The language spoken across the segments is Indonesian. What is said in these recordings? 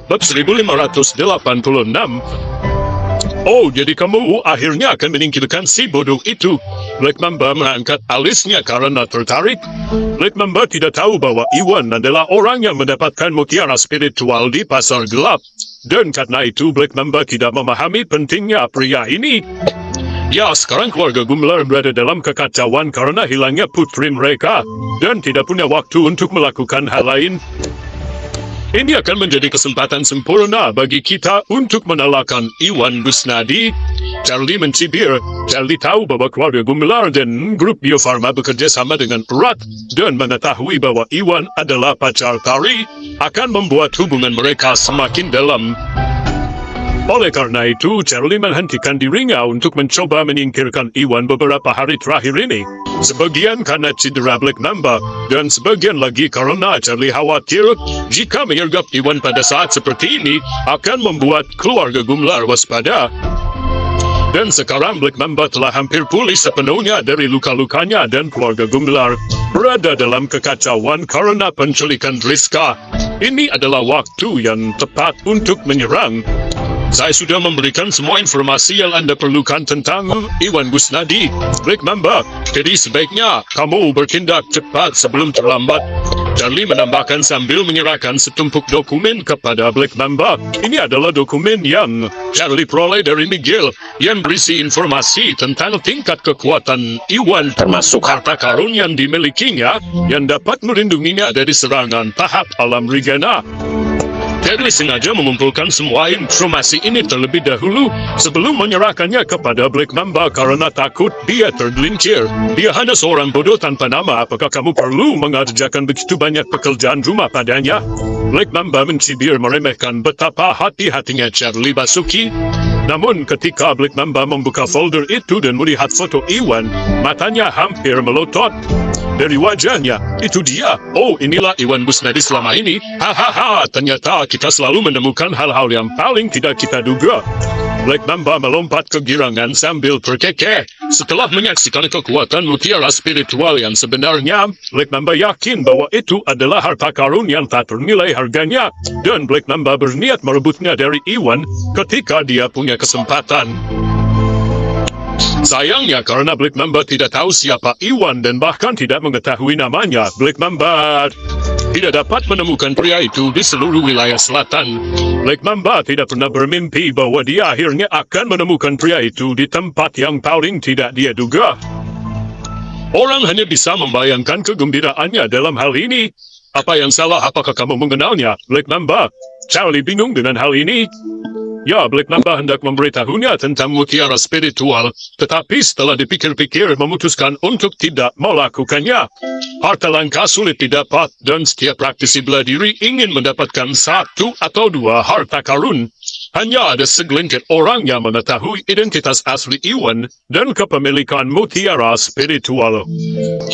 Bab 1586. Oh, jadi kamu akhirnya akan menyingkirkan si bodoh itu. Black Mamba mengangkat alisnya karena tertarik. Black Mamba tidak tahu bahwa Iwan adalah orang yang mendapatkan mutiara spiritual di pasar gelap. Dan karena itu Black Mamba tidak memahami pentingnya pria ini. Ya, sekarang keluarga Gumlar berada dalam kekacauan karena hilangnya putri mereka. Dan tidak punya waktu untuk melakukan hal lain. Ini akan menjadi kesempatan sempurna bagi kita untuk mengalahkan Iwan Busnadi. Charlie mencibir. Charlie tahu bahwa keluarga Gumlar dan grup Bio Farma bekerja sama dengan erat dan mengetahui bahwa Iwan adalah pacar Tari akan membuat hubungan mereka semakin dalam. Oleh karena itu, Charlie menghentikan dirinya untuk mencoba menyingkirkan Iwan beberapa hari terakhir ini. Sebagian karena cedera Black Mamba, dan sebagian lagi karena Charlie khawatir jika menyergap Iwan pada saat seperti ini akan membuat keluarga Gumlar waspada. Dan sekarang Black Mamba telah hampir pulih sepenuhnya dari luka-lukanya dan keluarga Gumlar berada dalam kekacauan karena penculikan Driska. Ini adalah waktu yang tepat untuk menyerang. Saya sudah memberikan semua informasi yang Anda perlukan tentang Iwan Busnadi, Black Mamba. Jadi sebaiknya kamu bertindak cepat sebelum terlambat. Charlie menambahkan sambil menyerahkan setumpuk dokumen kepada Black Mamba. Ini adalah dokumen yang Charlie peroleh dari Miguel yang berisi informasi tentang tingkat kekuatan Iwan termasuk harta karun yang dimilikinya yang dapat melindunginya dari serangan tahap alam Regana. Charlie sengaja mengumpulkan semua informasi ini terlebih dahulu sebelum menyerahkannya kepada Black Mamba karena takut dia tergelincir. Dia hanya seorang bodoh tanpa nama. Apakah kamu perlu mengerjakan begitu banyak pekerjaan rumah padanya? Black Mamba mencibir meremehkan betapa hati-hatinya Charlie Basuki. Namun ketika Black Mamba membuka folder itu dan melihat foto Iwan, matanya hampir melotot. Dari wajahnya, itu dia. Oh, inilah Iwan Busnadi selama ini. Hahaha, ternyata kita selalu menemukan hal-hal yang paling tidak kita duga. Black Mamba melompat kegirangan sambil terkekeh. Setelah menyaksikan kekuatan mutiara spiritual yang sebenarnya, Black Mamba yakin bahwa itu adalah harta karun yang tak ternilai harganya. Dan Black Mamba berniat merebutnya dari Iwan ketika dia punya kesempatan. Sayangnya karena Black Mamba tidak tahu siapa Iwan dan bahkan tidak mengetahui namanya, Black Mamba tidak dapat menemukan pria itu di seluruh wilayah selatan. Black Mamba tidak pernah bermimpi bahwa dia akhirnya akan menemukan pria itu di tempat yang paling tidak dia duga. Orang hanya bisa membayangkan kegembiraannya dalam hal ini. Apa yang salah? Apakah kamu mengenalnya, Black Mamba? Charlie bingung dengan hal ini. Ya, Black Mamba hendak memberitahunya tentang mutiara spiritual, tetapi setelah dipikir-pikir memutuskan untuk tidak melakukannya. Harta langka sulit didapat, dan setiap praktisi bela diri ingin mendapatkan satu atau dua harta karun. Hanya ada segelintir orang yang mengetahui identitas asli Iwan dan kepemilikan mutiara spiritual.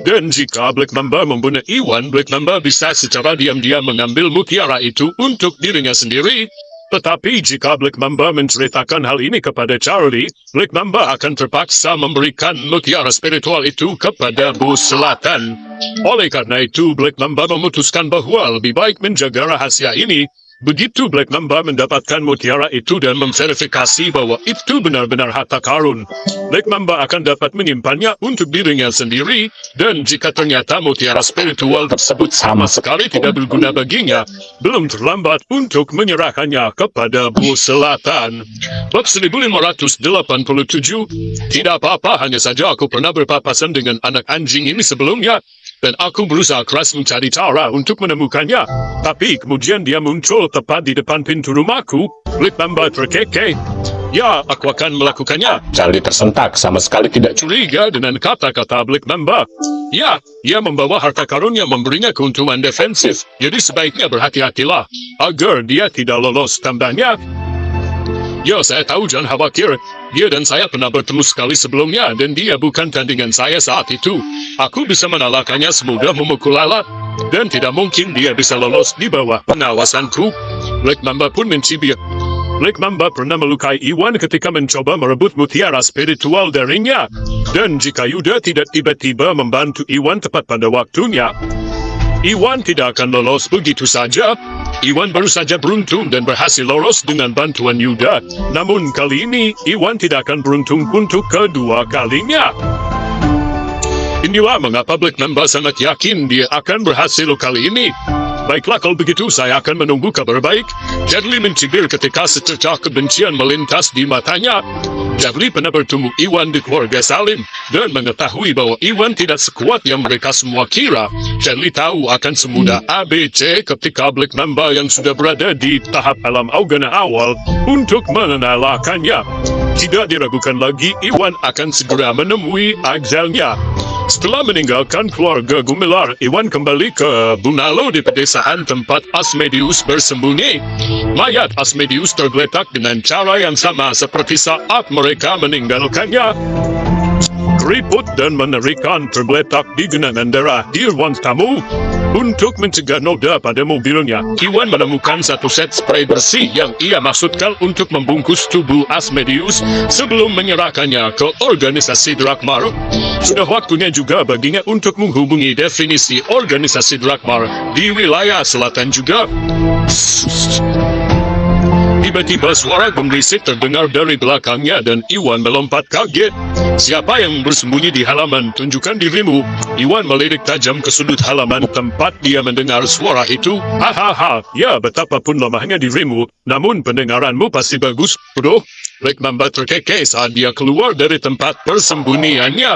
Dan jika Black Mamba membunuh Iwan, Black Mamba bisa secara diam-diam mengambil mutiara itu untuk dirinya sendiri. Tetapi jika Black Mamba menceritakan hal ini kepada Charlie, Black Mamba akan terpaksa memberikan mutiara spiritual itu kepada Bos Selatan. Oleh karena itu, Black Mamba memutuskan bahwa lebih baik menjaga rahasia ini. Begitu Black Mamba mendapatkan mutiara itu dan memverifikasi bahwa itu benar-benar harta karun, Black Mamba akan dapat menyimpannya untuk dirinya sendiri, dan jika ternyata mutiara spiritual tersebut sama sekali tidak berguna baginya, belum terlambat untuk menyerahkannya kepada Bos Selatan. Bab 1587. Tidak apa-apa, hanya saja aku pernah berpapasan dengan anak anjing ini sebelumnya, dan aku berusaha keras mencari cara untuk menemukannya. Tapi kemudian dia muncul tepat di depan pintu rumahku. Black Mamba terkekeh. Ya, aku akan melakukannya. Charlie tersentak, sama sekali tidak Curiga dengan kata-kata Black Mamba. Ya, ia membawa harta karun yang memberinya keuntungan defensif. Jadi sebaiknya berhati-hatilah agar dia tidak lolos tambahnya. Ya, saya tahu, jangan khawatir. Dia dan saya pernah bertemu sekali sebelumnya, dan dia bukan tandingan saya saat itu. Aku bisa mengalahkannya semudah memukul lalat, dan tidak mungkin dia bisa lolos di bawah pengawasanku. Black Mamba pun mencibir. Black Mamba pernah melukai Iwan ketika mencoba merebut mutiara spiritual darinya. Dan jika Yuda tidak tiba-tiba membantu Iwan tepat pada waktunya, Iwan tidak akan lolos begitu saja. Iwan baru saja beruntung dan berhasil lolos dengan bantuan Yuda. Namun kali ini, Iwan tidak akan beruntung untuk kedua kalinya. Inilah mengapa Black Mamba sangat yakin dia akan berhasil kali ini. Baiklah, kalau begitu saya akan menunggu kabar baik. Jadli mencibir ketika secercah kebencian melintas di matanya. Jadli pernah bertemu Iwan di keluarga Salim dan mengetahui bahwa Iwan tidak sekuat yang mereka semua kira. Jadli tahu akan semudah ABC ketika Black Mamba yang sudah berada di tahap alam Augana awal untuk mengalahkannya. Tidak diragukan lagi, Iwan akan segera menemui ajalnya. Setelah meninggalkan keluarga Gumelar, Iwan kembali ke Bunalo di pedesaan tempat Asmodeus bersembunyi. Mayat Asmodeus tergeletak dengan cara yang sama seperti saat mereka meninggalkannya. Keriput dan mengerikan tergeletak di genangan darah di ruang tamu. Untuk mencegah noda pada mobilnya, Iwan menemukan satu set spray bersih yang ia maksudkan untuk membungkus tubuh Asmodeus sebelum menyerahkannya ke organisasi Drakmar. Sudah waktunya juga baginya untuk menghubungi definisi organisasi Drakmar di wilayah selatan juga. Tiba-tiba suara gemerisik terdengar dari belakangnya dan Iwan melompat kaget. Siapa yang bersembunyi di halaman? Tunjukkan dirimu. Iwan melirik tajam ke sudut halaman tempat dia mendengar suara itu. Hahaha, ya betapapun lemahnya dirimu, namun pendengaranmu pasti bagus, bro. Black Mamba terkekeh saat dia keluar dari tempat persembunyiannya.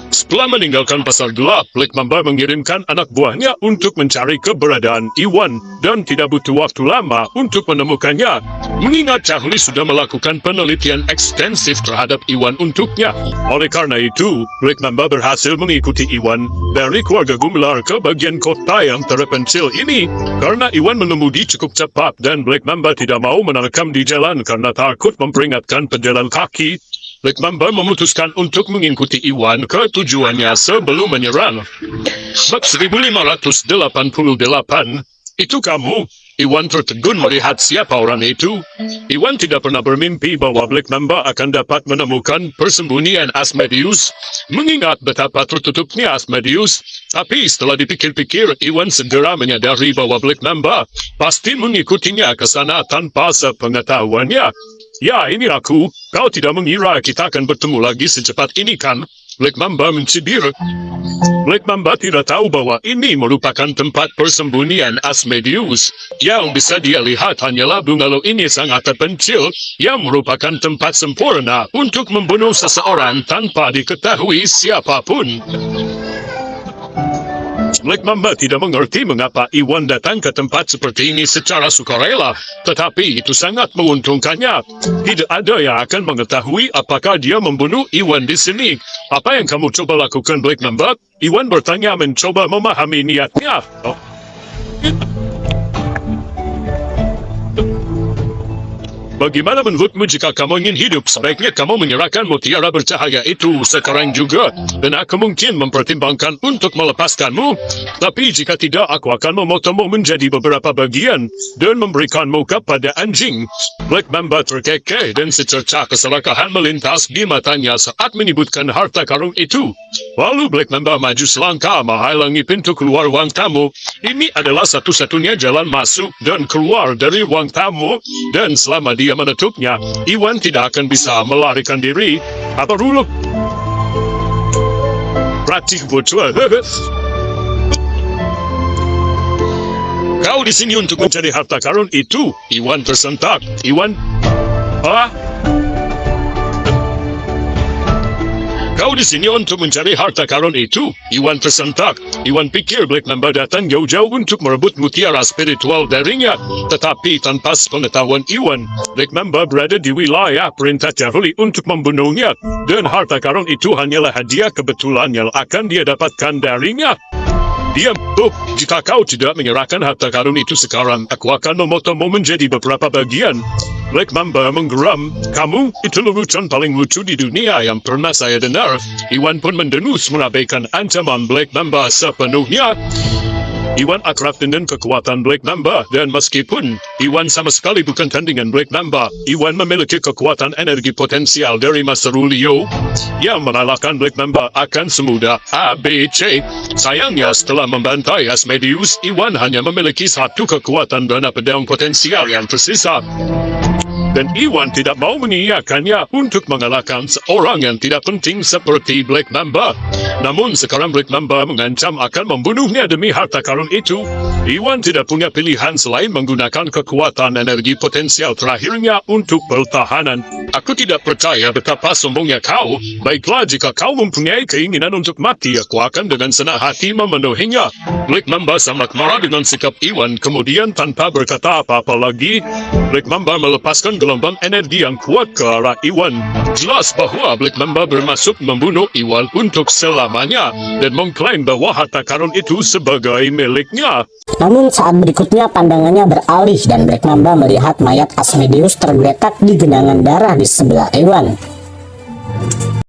Setelah meninggalkan pasar gelap, Black Mamba mengirimkan anak buahnya untuk mencari keberadaan Iwan dan tidak butuh waktu lama untuk menemukannya. Mengingat Charlie sudah melakukan penelitian ekstensif terhadap Iwan untuknya. Oleh karena itu, Black Mamba berhasil mengikuti Iwan dari keluarga Gumelar ke bagian kota yang terpencil ini. Karena Iwan mengemudi cukup cepat dan Black Mamba tidak mau menerkam di jalan karena takut memperingatkan pejalan kaki. Black Mamba memutuskan untuk mengikuti Iwan ke tujuannya sebelum menyerang. Bab 1588, itu kamu? Iwan tertegun melihat siapa orang itu. Iwan tidak pernah bermimpi bahwa Black Mamba akan dapat menemukan persembunyian Asmodeus, mengingat betapa tertutupnya Asmodeus. Tapi setelah dipikir-pikir, Iwan segera menyadari bahwa Black Mamba pasti mengikutinya ke sana tanpa sepengetahuannya. Ya, ini aku. Kau tidak mengira kita akan bertemu lagi secepat ini, kan? Black Mamba mencibir. Black Mamba tidak tahu bahwa ini merupakan tempat persembunyian Asmodeus. Yang bisa dia lihat hanyalah bungalow ini sangat terpencil, yang merupakan tempat sempurna untuk membunuh seseorang tanpa diketahui siapapun. Black Mamba tidak mengerti mengapa Iwan datang ke tempat seperti ini secara sukarela, tetapi itu sangat menguntungkannya. Tidak ada yang akan mengetahui apakah dia membunuh Iwan di sini. Apa yang kamu coba lakukan, Black Mamba? Iwan bertanya mencoba memahami niatnya. Bagaimana menurutmu jika kamu ingin hidup? Sebaiknya kamu menyerahkan mutiara bercahaya itu sekarang juga. Dan aku mungkin mempertimbangkan untuk melepaskanmu. Tapi jika tidak, aku akan memotongmu menjadi beberapa bagian dan memberikanmu kepada anjing. Black Mamba terkekeh dan secercah keserakahan melintas di matanya saat menyebutkan harta karun itu. Lalu Black Mamba maju selangkah menghalangi pintu keluar ruang tamu. Ini adalah satu-satunya jalan masuk dan keluar dari ruang tamu. Dan selama dia menutupnya, Iwan tidak akan bisa melarikan diri. Apa dulu? Pratik bocor. Kau di sini untuk mencari harta karun itu? Iwan tersentak. Iwan? Apa? Kau di sini untuk mencari harta karun itu? Iwan tersentak. Iwan pikir Black Mamba datang jauh-jauh untuk merebut mutiara spiritual darinya. Tetapi tanpa sepengetahuan Iwan, Black Mamba berada di wilayah perintah Charlie untuk membunuhnya. Dan harta karun itu hanyalah hadiah kebetulan yang akan dia dapatkan darinya. Diam, jika kau tidak menyerahkan harta karun itu sekarang, aku akan memotongmu menjadi beberapa bagian. Black Mamba menggeram. Kamu, itu lelucon paling lucu di dunia yang pernah saya dengar. Iwan pun mendengus mengabaikan ancaman Black Mamba sepenuhnya. Iwan akrab dengan kekuatan Black Mamba dan meskipun Iwan sama sekali bukan tandingan Black Mamba, Iwan memiliki kekuatan energi potensial dari Master Leo yang mengalahkan Black Mamba akan semudah ABC. Sayangnya setelah membantai Asmodeus, Iwan hanya memiliki satu kekuatan dana pedang potensial yang tersisa. Dan Iwan tidak mau mengiyakannya untuk mengalahkan seorang yang tidak penting seperti Black Mamba. Namun sekarang Black Mamba mengancam akan membunuhnya demi harta karun itu. Iwan tidak punya pilihan selain menggunakan kekuatan energi potensial terakhirnya untuk pertahanan. Aku tidak percaya betapa sombongnya kau. Baiklah, jika kau mempunyai keinginan untuk mati, aku akan dengan senang hati memenuhinya. Black Mamba sangat marah dengan sikap Iwan. Kemudian tanpa berkata apa-apa lagi, Black Mamba melepaskan gelombang energi yang kuat ke arah Iwan. Jelas bahwa Black Mamba bermaksud membunuh Iwan untuk selamanya dan mengklaim bahwa harta karun itu sebagai miliknya. Namun saat berikutnya pandangannya beralih dan Black Mamba melihat mayat Asmodeus tergeletak di genangan darah di sebelah Iwan.